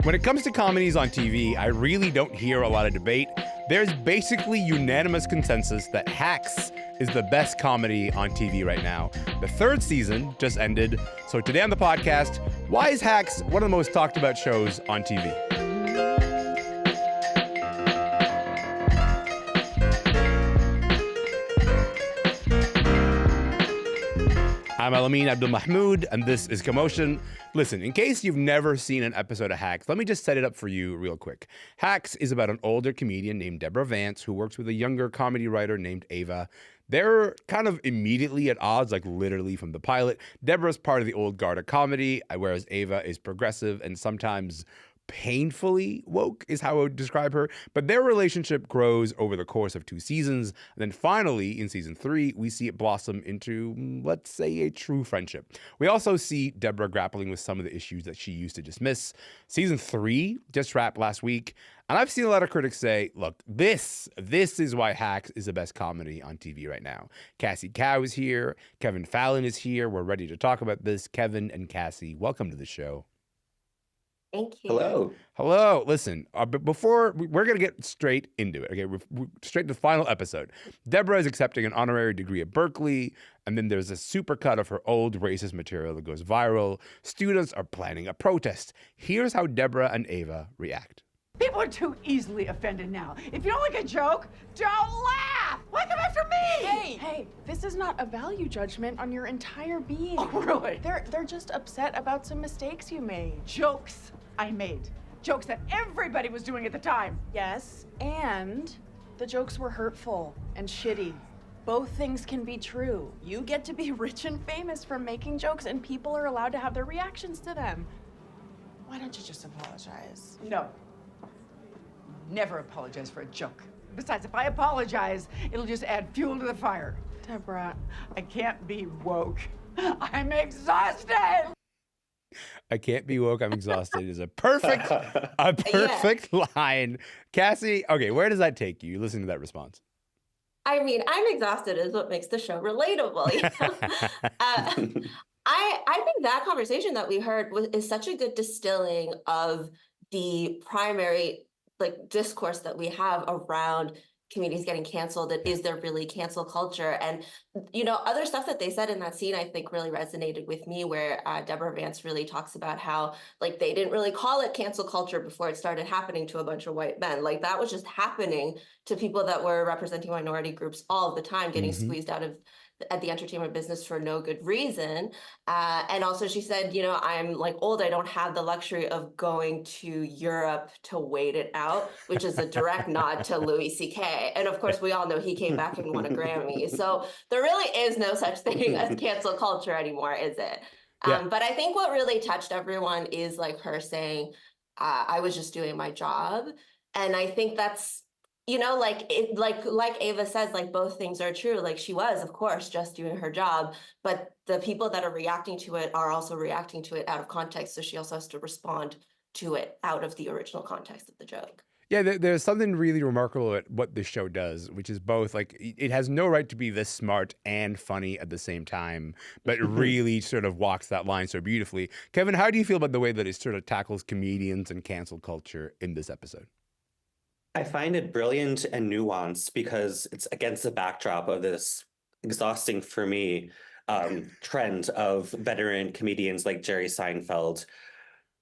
When it comes to comedies on TV, I really don't hear a lot of debate. There's basically unanimous consensus that Hacks is the best comedy on TV right now. The third season just ended, so today on the podcast, why is Hacks one of the most talked about shows on TV? I'm Alamin Abdul Mahmoud, and this is Commotion. Listen, in case you've never seen an episode of Hacks, let me just set it up for you real quick. Hacks is about an older comedian named Deborah Vance who works with a younger comedy writer named Ava. They're kind of immediately at odds, like literally from the pilot. Deborah's part of the old guard of comedy, whereas Ava is progressive and sometimes painfully woke is how I would describe her. But their relationship grows over the course of 2 seasons. And then finally, in season 3, we see it blossom into, let's say, a true friendship. We also see Deborah grappling with some of the issues that she used to dismiss. Season 3 just wrapped last week. And I've seen a lot of critics say, look, this is why Hacks is the best comedy on TV right now. Cassie Cow is here. Kevin Fallon is here. We're ready to talk about this. Kevin and Cassie, welcome to the show. Thank you. Hello. Listen, but before we're going to get straight into it, okay? We're straight to the final episode. Deborah is accepting an honorary degree at Berkeley, and then there's a supercut of her old racist material that goes viral. Students are planning a protest. Here's how Deborah and Ava react. People are too easily offended now. If you don't like a joke, don't laugh! Why come after me? Hey, this is not a value judgment on your entire being. Oh, really? They're just upset about some mistakes you made. Jokes I made. Jokes that everybody was doing at the time. Yes, and the jokes were hurtful and shitty. Both things can be true. You get to be rich and famous for making jokes, and people are allowed to have their reactions to them. Why don't you just apologize? No. Never apologize for a joke. Besides, if I apologize, it'll just add fuel to the fire. Deborah, I can't be woke. I'm exhausted! I can't be woke, I'm exhausted is a perfect line. Cassie, okay, where does that take you? You listen to that response. I mean, I'm exhausted is what makes the show relatable. You know? I think that conversation that we heard is such a good distilling of the primary discourse that we have around comedians getting canceled, and is there really cancel culture? And other stuff that they said in that scene I think really resonated with me, where Deborah Vance really talks about how they didn't really call it cancel culture before it started happening to a bunch of white men. That was just happening to people that were representing minority groups all the time, getting squeezed out of the entertainment business for no good reason. And also she said, I'm old, I don't have the luxury of going to Europe to wait it out, which is a direct nod to Louis C.K. And of course, we all know he came back and won a Grammy. So there really is no such thing as cancel culture anymore, is it? Yeah. But I think what really touched everyone is her saying, I was just doing my job. And I think that's, like Ava says, both things are true. She was, of course, just doing her job, but the people that are reacting to it are also reacting to it out of context. So she also has to respond to it out of the original context of the joke. Yeah, there's something really remarkable at what this show does, which is both it has no right to be this smart and funny at the same time, but it really sort of walks that line so beautifully. Kevin, how do you feel about the way that it sort of tackles comedians and cancel culture in this episode? I find it brilliant and nuanced because it's against the backdrop of this exhausting for me trend of veteran comedians like Jerry Seinfeld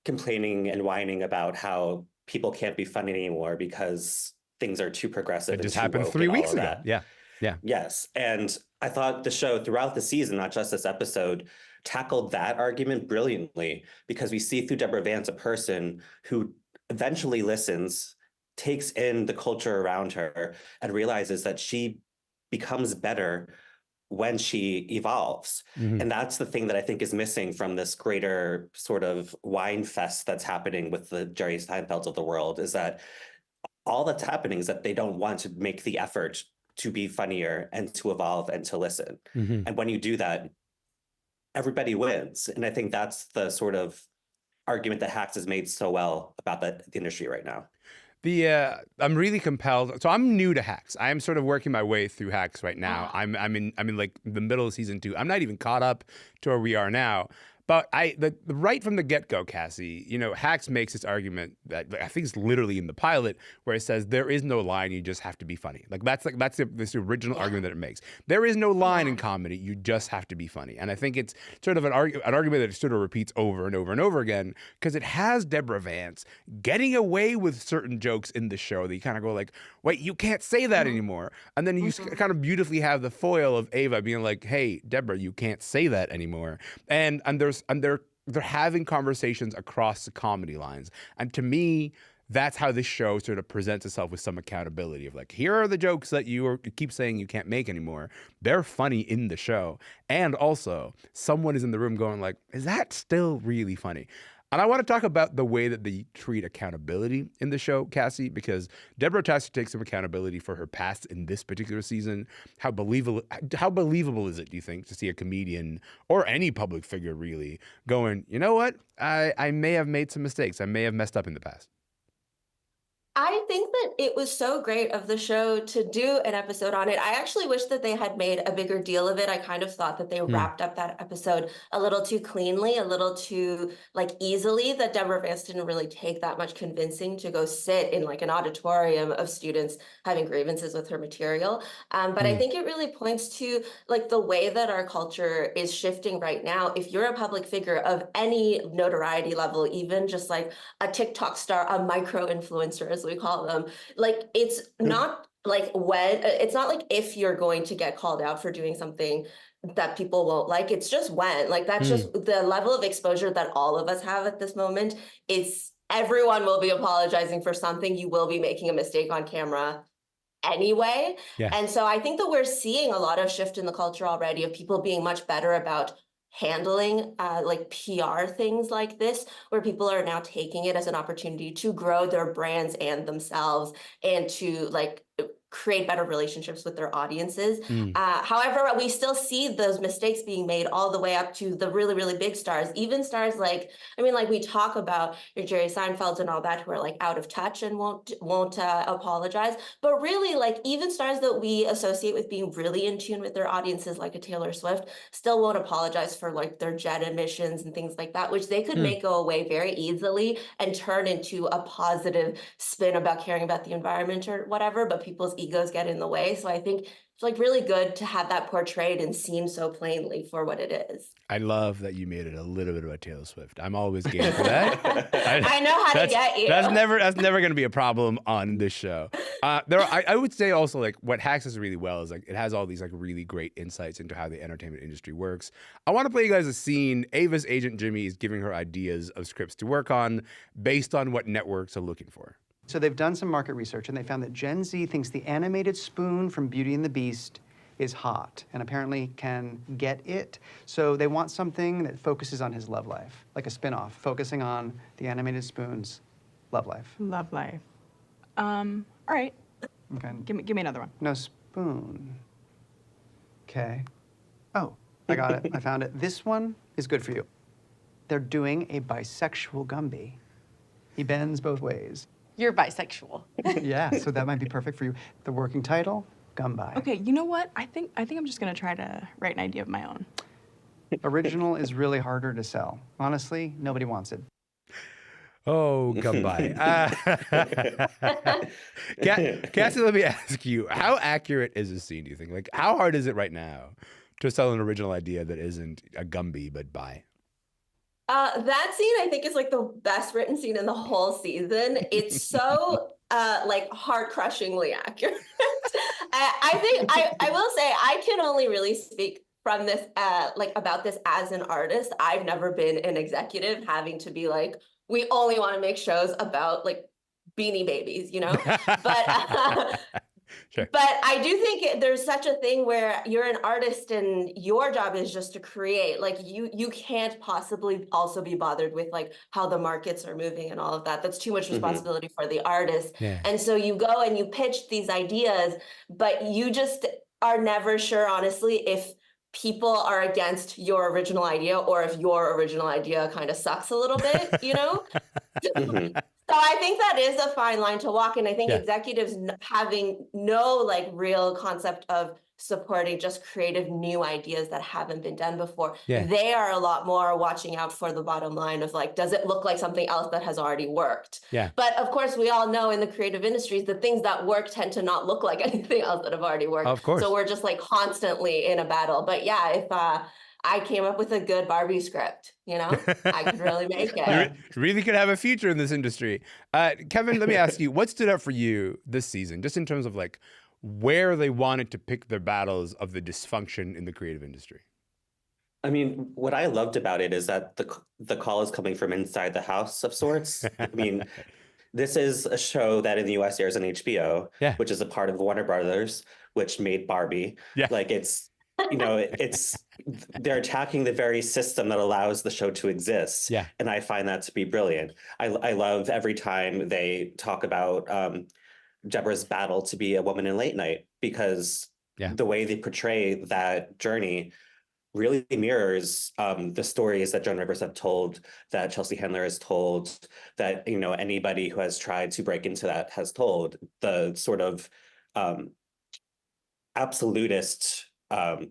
complaining and whining about how people can't be funny anymore because things are too progressive. It just happened 3 weeks ago. Yeah. Yes. And I thought the show throughout the season, not just this episode, tackled that argument brilliantly, because we see through Deborah Vance a person who eventually listens, takes in the culture around her, and realizes that she becomes better when she evolves. And that's the thing that I think is missing from this greater sort of wine fest that's happening with the Jerry Seinfelds of the world, is that all that's happening is that they don't want to make the effort to be funnier and to evolve and to listen. And when you do that, everybody wins. And I think that's the sort of argument that Hacks has made so well about the industry right now. I'm really compelled. So I'm new to Hacks. I am sort of working my way through Hacks right now. I'm in like the middle of season 2. I'm not even caught up to where we are now. But right from the get-go, Cassie, you know, Hacks makes this argument that I think it's literally in the pilot where it says there is no line, you just have to be funny. That's this original argument that it makes. There is no line in comedy, you just have to be funny. And I think it's sort of an argument that it sort of repeats over and over and over again because it has Deborah Vance getting away with certain jokes in the show that you kind of go like, wait, you can't say that anymore. And then you kind of beautifully have the foil of Ava being like, hey, Deborah, you can't say that anymore. And they're having conversations across the comedy lines. And to me, that's how this show sort of presents itself with some accountability of like, here are the jokes that you keep saying you can't make anymore. They're funny in the show. And also, someone is in the room going like, is that still really funny? And I want to talk about the way that they treat accountability in the show, Cassie, because Deborah has to take some accountability for her past in this particular season. How believable is it, do you think, to see a comedian or any public figure really going, you know what, I may have made some mistakes. I may have messed up in the past. I think that it was so great of the show to do an episode on it. I actually wish that they had made a bigger deal of it. I kind of thought that they wrapped up that episode a little too cleanly, a little too like easily, that Deborah Vance didn't really take that much convincing to go sit in like an auditorium of students having grievances with her material. But I think it really points to like the way that our culture is shifting right now. If you're a public figure of any notoriety level, even just like a TikTok star, a micro influencer, as we call them, like it's not like it's not like if you're going to get called out for doing something that people won't like, it's just when, like that's just the level of exposure that all of us have at this moment. It's everyone will be apologizing for something. You will be making a mistake on camera anyway. Yeah. And so I think that we're seeing a lot of shift in the culture already of people being much better about handling like PR things like this, where people are now taking it as an opportunity to grow their brands and themselves and to like create better relationships with their audiences. However, we still see those mistakes being made all the way up to the really, really big stars, even stars like, I mean, like we talk about your Jerry Seinfelds and all that who are like out of touch and won't apologize. But really, like even stars that we associate with being really in tune with their audiences, like a Taylor Swift, still won't apologize for like their jet emissions and things like that, which they could make go away very easily and turn into a positive spin about caring about the environment or whatever, but people's egos get in the way. So I think it's like really good to have that portrayed and seen so plainly for what it is. I love that you made it a little bit about Taylor Swift. I'm always game for that. I know how to get you. That's never going to be a problem on this show. I would say also like what Hacks does really well is like it has all these like really great insights into how the entertainment industry works. I want to play you guys a scene. Ava's agent Jimmy is giving her ideas of scripts to work on based on what networks are looking for. So they've done some market research, and they found that Gen Z thinks the animated spoon from Beauty and the Beast is hot and apparently can get it. So they want something that focuses on his love life, like a spin-off, focusing on the animated spoon's love life. Love life. All right. Okay. Give me another one. No spoon. Okay. Oh, I got it. I found it. This one is good for you. They're doing a bisexual Gumby. He bends both ways. You're bisexual. Yeah, so that might be perfect for you. The working title, Gumby. Okay, you know what? I think I'm just gonna try to write an idea of my own. Original is really harder to sell. Honestly, nobody wants it. Oh, Gumby. Cassie, let me ask you, how accurate is this scene, do you think? Like, how hard is it right now to sell an original idea that isn't a Gumby, but bi? That scene I think is like the best written scene in the whole season. It's so like heart crushingly accurate. I think I will say I can only really speak from this like about this as an artist. I've never been an executive having to be like, we only want to make shows about like Beanie Babies, you know? But Sure. But I do think there's such a thing where you're an artist and your job is just to create. Like you can't possibly also be bothered with like how the markets are moving and all of that. That's too much responsibility for the artist. Yeah. And so you go and you pitch these ideas, but you just are never sure, honestly, if people are against your original idea or if your original idea kind of sucks a little bit, you know? So I think that is a fine line to walk. And I think executives having no like real concept of supporting just creative new ideas that haven't been done before. Yeah. They are a lot more watching out for the bottom line of like, does it look like something else that has already worked? Yeah. But of course, we all know in the creative industries, the things that work tend to not look like anything else that have already worked. Of course. So we're just like constantly in a battle. But yeah, if I came up with a good Barbie script, you know, I could really make it. You really could have a future in this industry. Kevin, let me ask you, what stood out for you this season, just in terms of like where they wanted to pick their battles of the dysfunction in the creative industry? I mean, what I loved about it is that the call is coming from inside the house of sorts. I mean, this is a show that in the US airs on HBO, Yeah. which is a part of Warner Brothers, which made Barbie. Yeah. Like it's, you know, they're attacking the very system that allows the show to exist. Yeah. And I find that to be brilliant. I love every time they talk about Deborah's battle to be a woman in late night, because the way they portray that journey really mirrors the stories that Joan Rivers have told, that Chelsea Handler has told, that, you know, anybody who has tried to break into that has told. The sort of absolutist,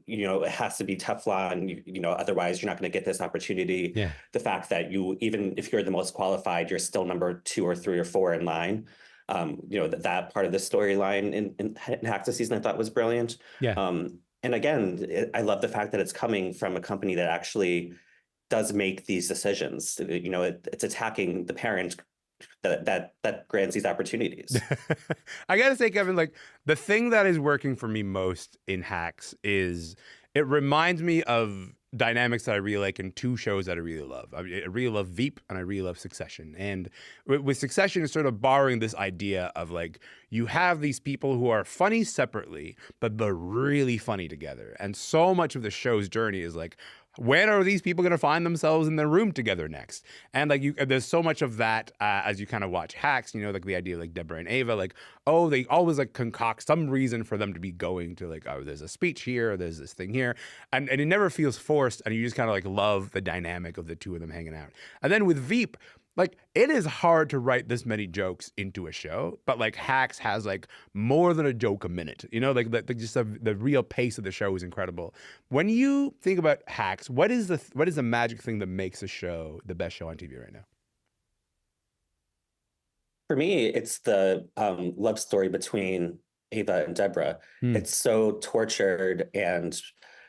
you know, it has to be Teflon, you know, otherwise you're not going to get this opportunity. Yeah. The fact that you, even if you're the most qualified, you're still number 2 or 3 or 4 in line. You know, that part of the storyline in Hacks this season I thought was brilliant. Yeah. And again, I love the fact that it's coming from a company that actually does make these decisions. You know, it's attacking the parent that grants these opportunities. I gotta say, Kevin, like the thing that is working for me most in Hacks is it reminds me of dynamics that I really like in 2 shows that I really love. I really love Veep and I really love Succession. And with Succession, it's sort of borrowing this idea of like, you have these people who are funny separately, but they're really funny together. And so much of the show's journey is like, when are these people going to find themselves in the room together next? And like, there's so much of that as you kind of watch Hacks, you know, like the idea of like Deborah and Ava, like, oh, they always like concoct some reason for them to be going to like, oh, there's a speech here, or there's this thing here. And it never feels forced. And you just kind of like love the dynamic of the 2 of them hanging out. And then with Veep, like, it is hard to write this many jokes into a show, but like Hacks has like more than a joke a minute, you know, like the real pace of the show is incredible. When you think about Hacks, what is the magic thing that makes a show the best show on TV right now? For me, it's the love story between Ava and Deborah. It's so tortured and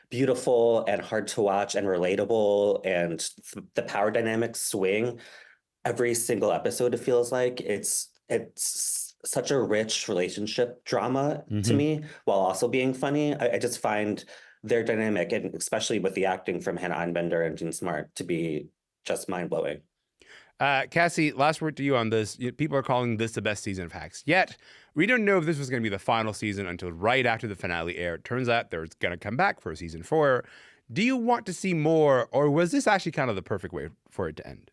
beautiful and hard to watch and relatable, and the power dynamics swing every single episode. It feels like it's such a rich relationship drama to me, while also being funny. I just find their dynamic, and especially with the acting from Hannah Einbender and Jean Smart, to be just mind-blowing. Cassie, last word to you on this. People are calling this the best season of Hacks yet. We don't know if this was going to be the final season until right after the finale aired. Turns out they're going to come back for season 4. Do you want to see more, or was this actually kind of the perfect way for it to end?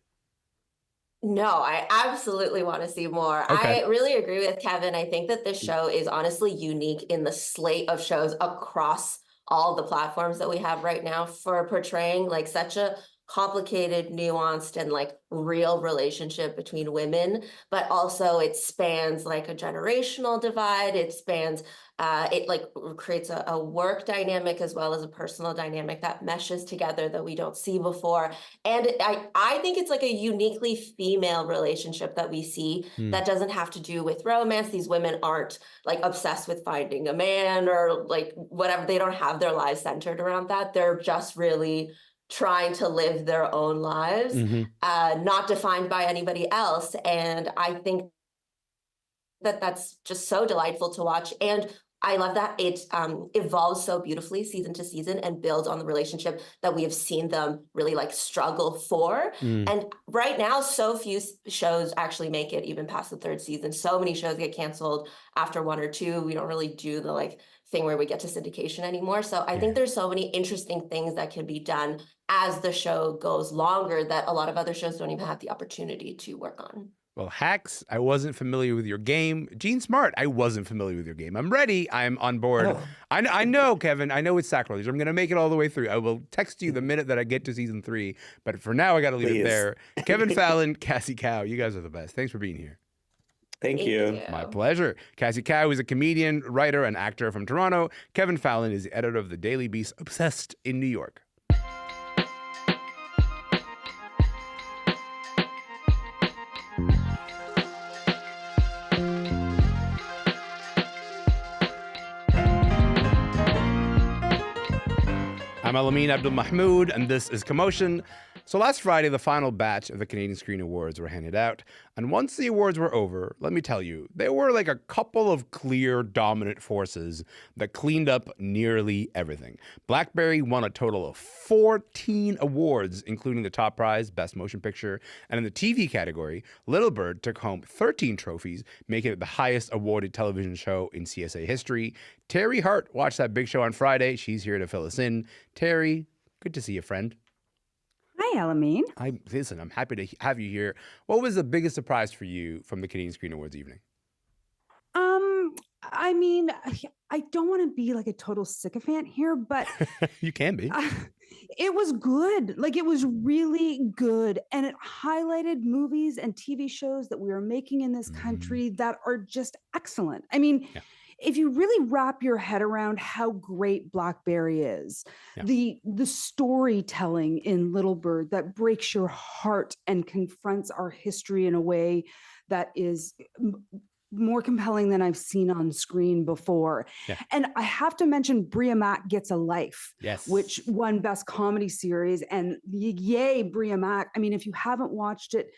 No, I absolutely want to see more. Okay. I really agree with Kevin. I think that this show is honestly unique in the slate of shows across all the platforms that we have right now for portraying like such a complicated, nuanced, and like real relationship between women, but also it spans like a generational divide. It spans, it like creates a work dynamic as well as a personal dynamic that meshes together that we don't see before. And I think it's like a uniquely female relationship that we see that doesn't have to do with romance. These women aren't like obsessed with finding a man or like whatever. They don't have their lives centered around that. They're just really trying to live their own lives, not defined by anybody else. And I think that that's just so delightful to watch. And I love that it evolves so beautifully season to season and builds on the relationship that we have seen them really like struggle for. And right now, so few shows actually make it even past the 3rd season. So many shows get canceled after 1 or 2. We don't really do the like thing where we get to syndication anymore. So I think there's so many interesting things that can be done as the show goes longer that a lot of other shows don't even have the opportunity to work on. Well, Hacks, I wasn't familiar with your game. Jean Smart, I wasn't familiar with your game. I'm ready. I'm on board. Oh. I know, Kevin. I know it's sacrilege. I'm going to make it all the way through. I will text you the minute that I get to season 3. But for now, I got to leave it there. Kevin Fallon, Cassie Cow, you guys are the best. Thanks for being here. Thank you. My pleasure. Cassie Cow is a comedian, writer, and actor from Toronto. Kevin Fallon is the editor of the Daily Beast, Obsessed in New York. I'm Alamin Abdul-Mahmoud, and this is Commotion. So last Friday, the final batch of the Canadian Screen Awards were handed out. And once the awards were over, let me tell you, there were like a couple of clear dominant forces that cleaned up nearly everything. Blackberry won a total of 14 awards, including the top prize, Best Motion Picture. And in the TV category, Little Bird took home 13 trophies, making it the highest awarded television show in CSA history. Teri Hart watched that big show on Friday. She's here to fill us in. Teri, good to see you, friend. Hi, Alamin. Listen, I'm happy to have you here. What was the biggest surprise for you from the Canadian Screen Awards evening? I mean, I don't want to be like a total sycophant here, but You can be. it was good. Like, it was really good. And it highlighted movies and TV shows that we are making in this country that are just excellent. I mean, if you really wrap your head around how great Blackberry is, the storytelling in Little Bird that breaks your heart and confronts our history in a way that is more compelling than I've seen on screen before. And I have to mention Bria Mack Gets a Life, which won Best Comedy Series. And yay, Bria Mack. I mean, if you haven't watched it,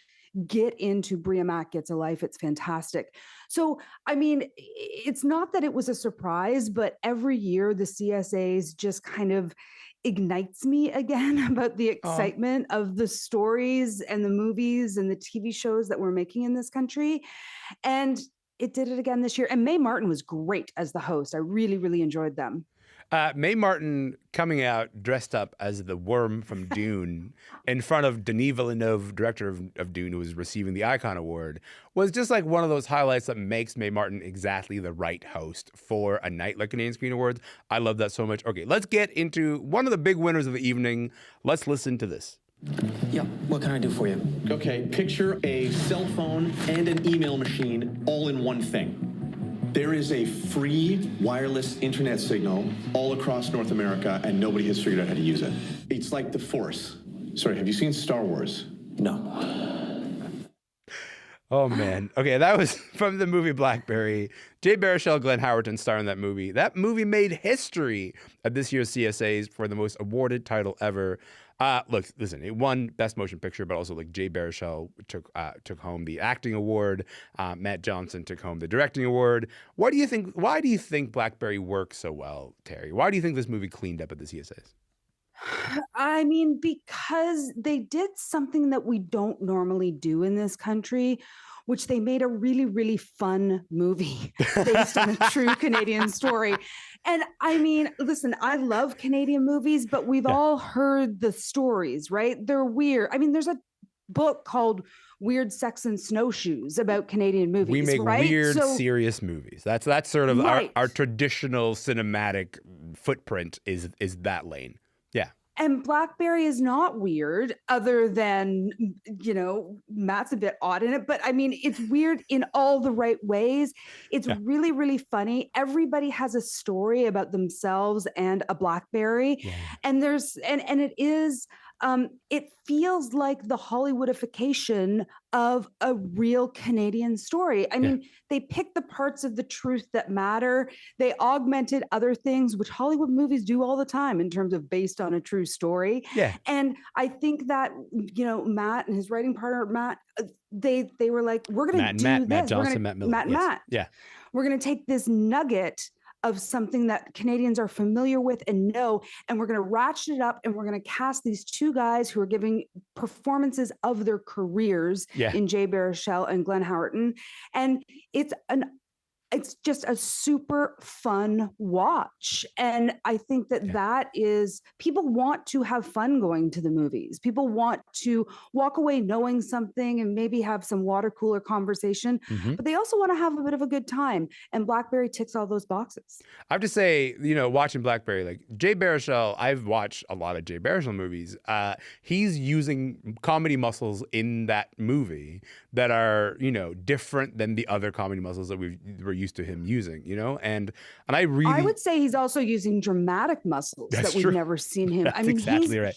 get into Bria Mack Gets a Life. It's fantastic. So, I mean, it's not that it was a surprise, but every year the CSAs just kind of ignites me again about the excitement of the stories and the movies and the TV shows that we're making in this country. And it did it again this year. And Mae Martin was great as the host. I really, really enjoyed them. Mae Martin coming out dressed up as the worm from Dune in front of Denis Villeneuve, director of Dune, who was receiving the Icon Award, was just like one of those highlights that makes Mae Martin exactly the right host for a night like Canadian Screen Awards. I love that so much. Okay, let's get into one of the big winners of the evening. Let's listen to this. Yeah, what can I do for you? Okay, picture a cell phone and an email machine all in one thing. There is a free wireless internet signal all across North America, and nobody has figured out how to use it. It's like the Force. Sorry, have you seen Star Wars? No. Oh, man. Okay, that was from the movie Blackberry. Jay Baruchel, Glenn Howerton star in that movie. That movie made history at this year's CSAs for the most awarded title ever. Look, listen, it won Best Motion Picture, but also like Jay Baruchel took home the acting award. Matt Johnson took home the directing award. Why do you think Blackberry works so well, Teri? Why do you think this movie cleaned up at the CSAs? I mean, because they did something that we don't normally do in this country, which they made a really, really fun movie based on a true Canadian story. And I mean, listen, I love Canadian movies, but we've all heard the stories, right? They're weird. I mean, there's a book called Weird Sex and Snowshoes about Canadian movies. We make right? weird, serious movies. That's sort of our traditional cinematic footprint is that lane. Yeah. And Blackberry is not weird, other than, you know, Matt's a bit odd in it. But I mean, it's weird in all the right ways. It's really, really funny. Everybody has a story about themselves and a Blackberry. Yeah. And and it is, it feels like the Hollywoodification of a real Canadian story. I mean, they picked the parts of the truth that matter. They augmented other things, which Hollywood movies do all the time in terms of based on a true story. Yeah. And I think that, you know, Matt and his writing partner, Matt, they were like, we're going to do this. Matt Johnson, Matt Miller. Matt. Yeah. We're going to take this nugget of something that Canadians are familiar with and know, and we're going to ratchet it up, and we're going to cast these two guys who are giving performances of their careers in Jay Baruchel and Glenn Howerton. And it's it's just a super fun watch. And I think that that is, people want to have fun going to the movies. People want to walk away knowing something and maybe have some water cooler conversation, but they also want to have a bit of a good time. And Blackberry ticks all those boxes. I have to say, watching Blackberry, like Jay Baruchel, I've watched a lot of Jay Baruchel movies. He's using comedy muscles in that movie that are, different than the other comedy muscles that we're used to him using, and I would say he's also using dramatic muscles that we've never seen him. That's exactly right.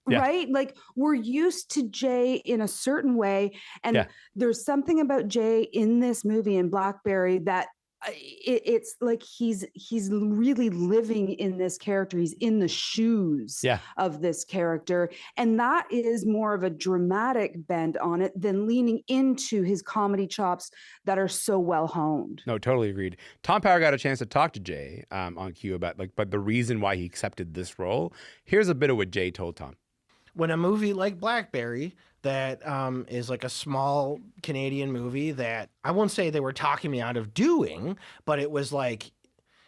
Right? Like, we're used to Jay in a certain way. And there's something about Jay in this movie in Blackberry that it's like he's really living in this character. He's in the shoes of this character. And that is more of a dramatic bent on it than leaning into his comedy chops that are so well honed. No, totally agreed. Tom Power got a chance to talk to Jay on Q about but the reason why he accepted this role. Here's a bit of what Jay told Tom. When a movie like Blackberry that is like a small Canadian movie that I won't say they were talking me out of doing, but it was like,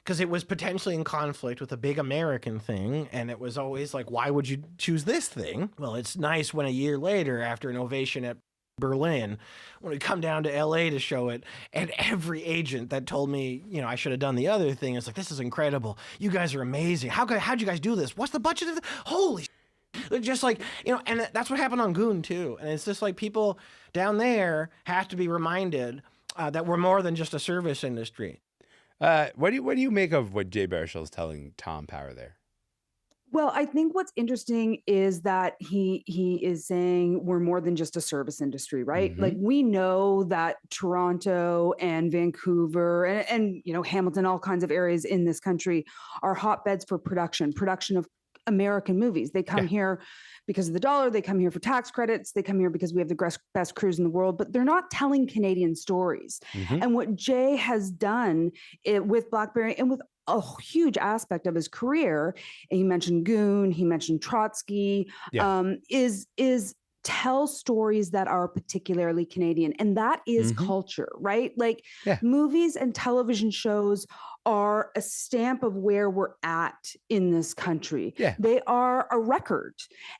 because it was potentially in conflict with a big American thing. And it was always like, why would you choose this thing? Well, it's nice when a year later, after an ovation at Berlin, when we come down to LA to show it, and every agent that told me, I should have done the other thing, it's like, this is incredible. You guys are amazing. How'd you guys do this? What's the budget of holy just like, and that's what happened on Goon too. And it's just like people down there have to be reminded that we're more than just a service industry. What do you make of what Jay Baruchel is telling Tom Power there? Well, I think what's interesting is that he is saying we're more than just a service industry, right? Like, we know that Toronto and Vancouver and Hamilton, all kinds of areas in this country are hotbeds for production of American movies. They come here because of the dollar. They come here for tax credits. They come here because we have the best crews in the world, but they're not telling Canadian stories. And what Jay has done with Blackberry and with a huge aspect of his career, and he mentioned Goon, he mentioned Trotsky, is tell stories that are particularly Canadian. And that is culture, right? Like, movies and television shows are a stamp of where we're at in this country. They are a record.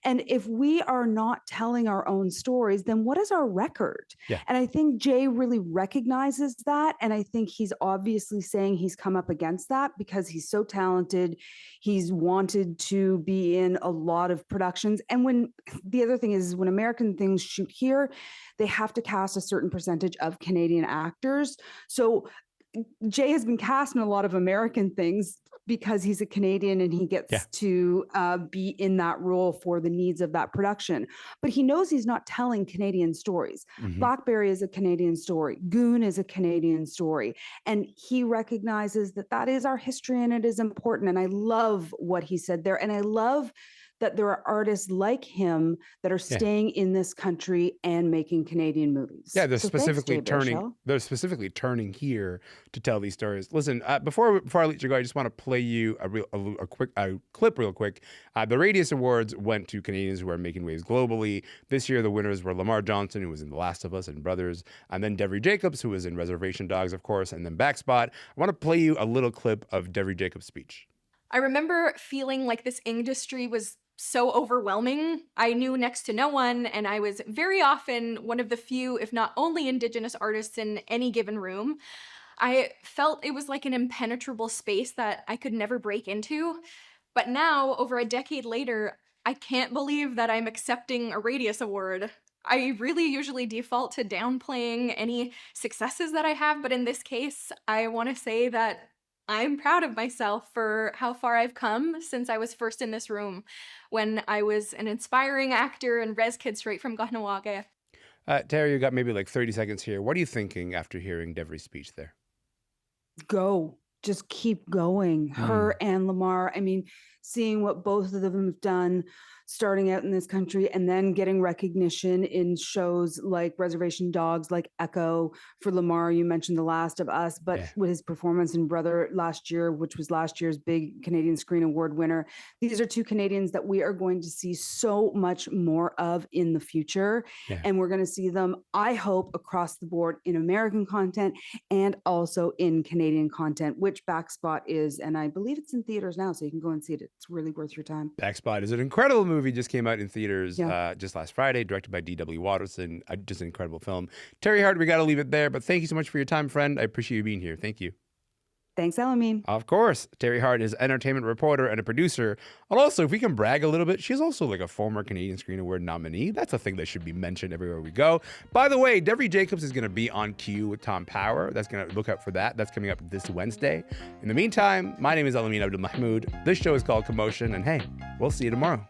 And if we are not telling our own stories, then what is our record? And I think Jay really recognizes that. And I think he's obviously saying he's come up against that because he's so talented. He's wanted to be in a lot of productions. And when the other thing is, when American things shoot here, they have to cast a certain percentage of Canadian actors. So Jay has been cast in a lot of American things because he's a Canadian and he gets to be in that role for the needs of that production. But he knows he's not telling Canadian stories. Blackberry is a Canadian story. Goon is a Canadian story. And he recognizes that that is our history and it is important. And I love what he said there. And I love that there are artists like him that are staying in this country and making Canadian movies. Yeah, they're specifically turning here to tell these stories. Listen, before I let you go, I just want to play you a quick clip real quick. The Radius Awards went to Canadians who are making waves globally. This year, the winners were Lamar Johnson, who was in The Last of Us and Brothers, and then Devery Jacobs, who was in Reservation Dogs, of course, and then Backspot. I want to play you a little clip of Devery Jacobs' speech. I remember feeling like this industry was so overwhelming. I knew next to no one, and I was very often one of the few, if not only, Indigenous artists in any given room. I felt it was like an impenetrable space that I could never break into. But now, over a decade later, I can't believe that I'm accepting a Radius Award. I really usually default to downplaying any successes that I have, but in this case, I want to say that I'm proud of myself for how far I've come since I was first in this room, when I was an inspiring actor and res kid straight from Kahnawake. Teri, you got maybe like 30 seconds here. What are you thinking after hearing Devery's speech there? Go. Just keep going. Her and Lamar. I mean, seeing what both of them have done starting out in this country and then getting recognition in shows like Reservation Dogs, like Echo. For Lamar, you mentioned The Last of Us, but with his performance in Brother last year, which was last year's big Canadian Screen Award winner, these are two Canadians that we are going to see so much more of in the future. And we're going to see them, I hope, across the board in American content and also in Canadian content, which Backspot is. And I believe it's in theaters now, so you can go and see it. It's really worth your time. Backspot is an incredible movie, just came out in theaters just last Friday, directed by D.W. Watterson. Just an incredible film. Teri Hart, we got to leave it there, but thank you so much for your time, friend. I appreciate you being here. Thank you. Thanks, Elamine. Of course. Teri Hart is an entertainment reporter and a producer. And also, if we can brag a little bit, she's also like a former Canadian Screen Award nominee. That's a thing that should be mentioned everywhere we go. By the way, Devery Jacobs is going to be on Q with Tom Power. That's going to look out for that. That's coming up this Wednesday. In the meantime, my name is Elamine Abdul Mahmoud. This show is called Commotion. And hey, we'll see you tomorrow.